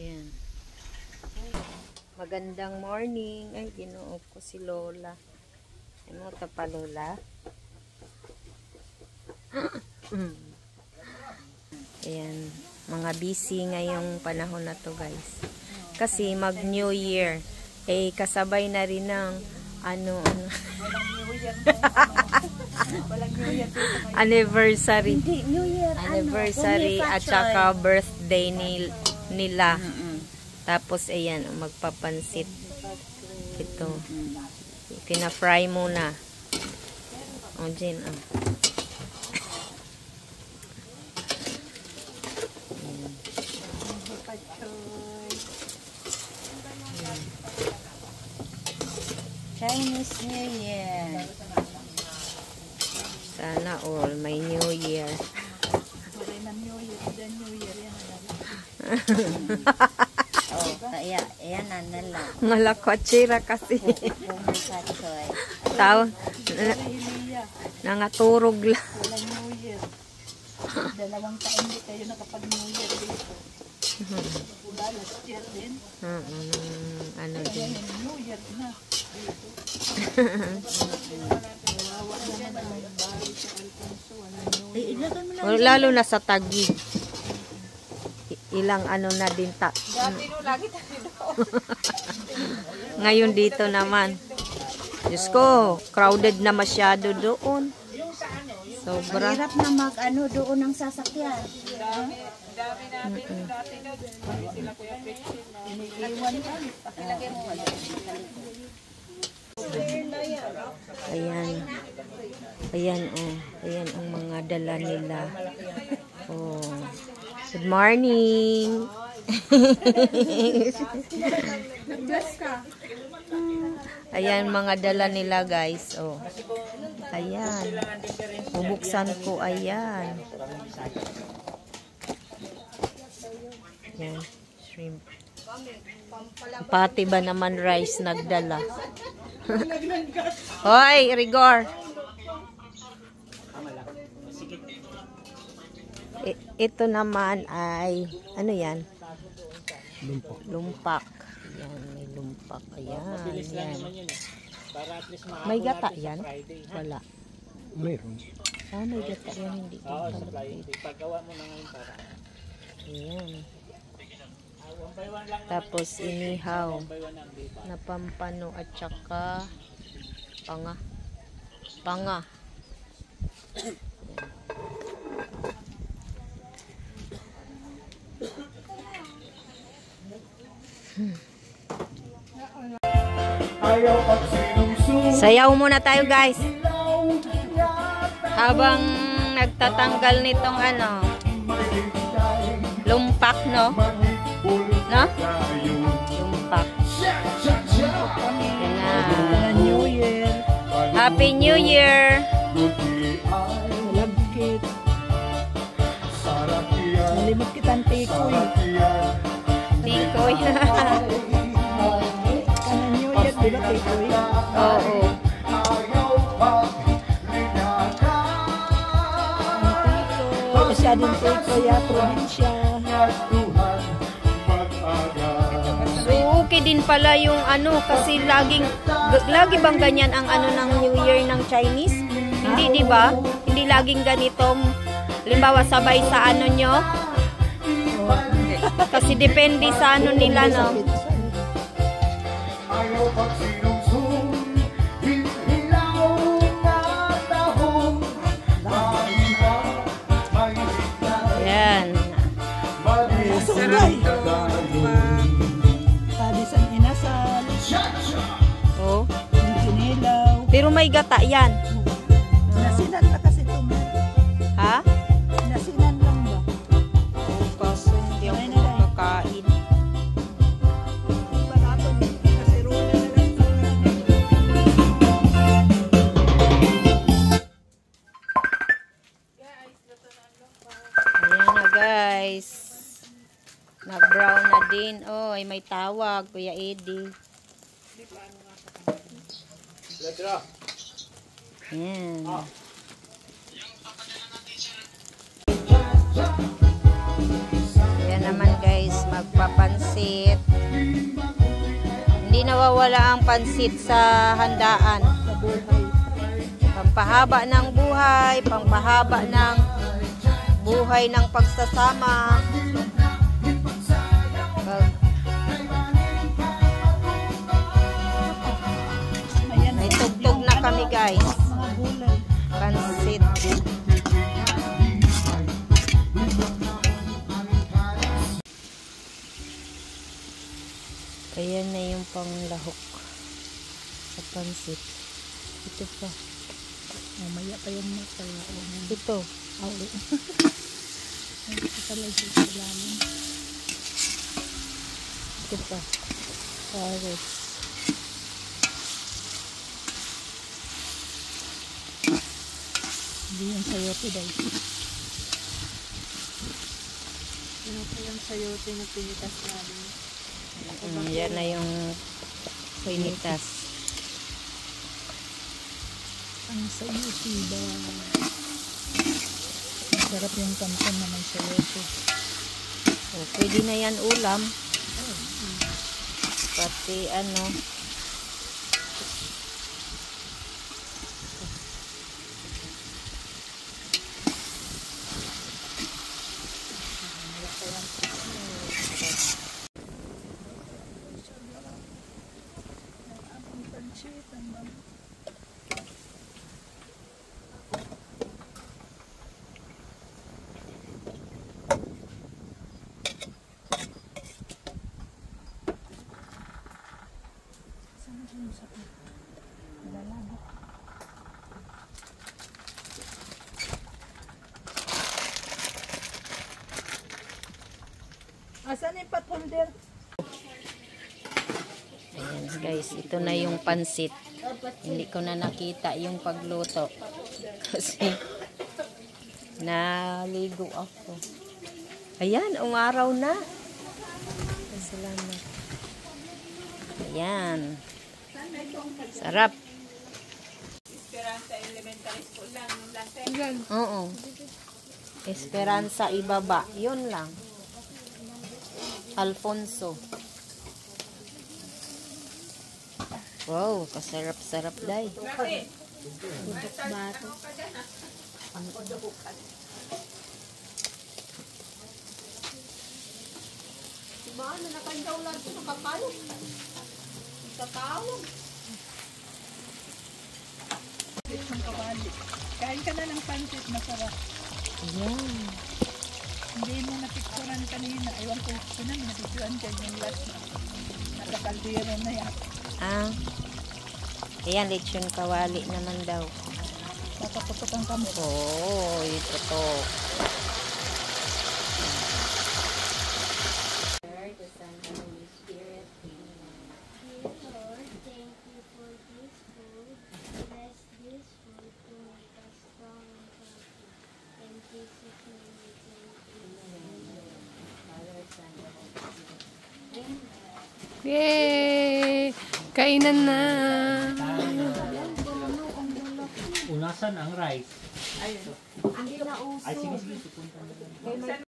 Ayan. Magandang morning. Ay, ginoo ko si Lola. Ano ito pa, Lola? Ayan. Mga busy ngayong panahon na to, guys. Kasi mag New Year. Eh, kasabay na rin ng anniversary. Anniversary at saka birthday nila. Tapos, ayan, magpapansit. Ito. Pina-fry muna. O, Jen, Chinese New Year. Sana all may New Year. Ayan na nala. Ngalakwachira kasi. Tao. Nangaturog lang. New Year. 2 taon di kayo nakapag-New Year dito. Last year din. Ano din. New Year na. Lalo na sa Taguig. Ilang ano na din ngayon dito naman. Diyos ko, crowded na masyado doon. Sobra. Hirap na mag-ano doon ng sasakyan. Ayan. Ayan, oh. Ayan ang mga dala nila. Oh. Good morning. Ayan mga dala nila, guys. Oh. Ayan. Bubuksan ko, ayan. Ayan, shrimp. Pati ba naman rice nagdala? Hoy, Rigor. Ito naman ay, ano yan? Lumpak. Ayan, may lumpak. Ayan, ayan. May gata yan? Wala. Mayroon. May gata yan. Hindi. Oo, sa Friday. Paggawa mo na ngayon para. Ayan. Tapos inihaw na pampano at saka panga. Sayaw muna tayo, guys. Habang nagtatanggal nitong lumpak, no? No? Lumpak. New Year. Happy New Year. Malagkit. Nalimot kitang tikoy. Tikoy. Kanang New Year, diba tikoy? Oo. Siya din tikoy, probinsya. Okay din pala yung kasi lagi bang ganyan ang ng New Year ng Chinese? Hindi, di ba? Hindi laging ganito. Limbawa sabay sa nyo. Kasi depende sa nila, no? Yan. Padisan inasal. Oh. Kinilaw. Pero may gata yan. Nasinan pa kasi ito. Ha? Nasinan lang ba? Kasi hindi ako makakain. Ayan na, guys. Nag-brown na din. Oh, ay may tawag, Kuya Eddie. Ayan. Ayan naman, guys, magpapansin. nawawala ang pansit sa handaan. Sa buhay. Pampahaba ng buhay, pampahaba ng buhay ng pagsasama. Ayan. May tugtog na kami guys. Mga gulay. Pansit. Ayan na yung panglahok sa pansit. Ito pa. Mamaya pa yung mata. Ito. Oo. Ito pala sa ilalim. Ito pa. Carrots. Hindi yung sayote daw. Ano pa yung sayote na pinitas namin? Yan na yung pinitas. Ang sayote ba? Masarap yung kanton na may sayote. O, pwede na yan ulam. Pati ano. Asan yung pot holder? Ayan guys, ito na yung pansit. Hindi ko na nakita yung pagluto. Kasi naligo ako. Ayan, umaraw na. Salamat. Ayan. Sarap. Oo. Esperanza ibaba. Yun lang. Alfonso. Wow, kasarap-sarap day. Bato. Ano na kandaw lang ito, nakapalong. Nakatawag. Ang kawali. Kain ka na ng pansit, masarap. Ayan. Hindi mo napicturan kanina. Ewan ko na, napicturan ka yung last na. Nakakaldero na yan. Ah. Ayan, lechon kawali naman daw. Nakaputok ang kamay. Oo, ito to. Yay! Kainan na! Unasan ang rice. Ay, sige, sige.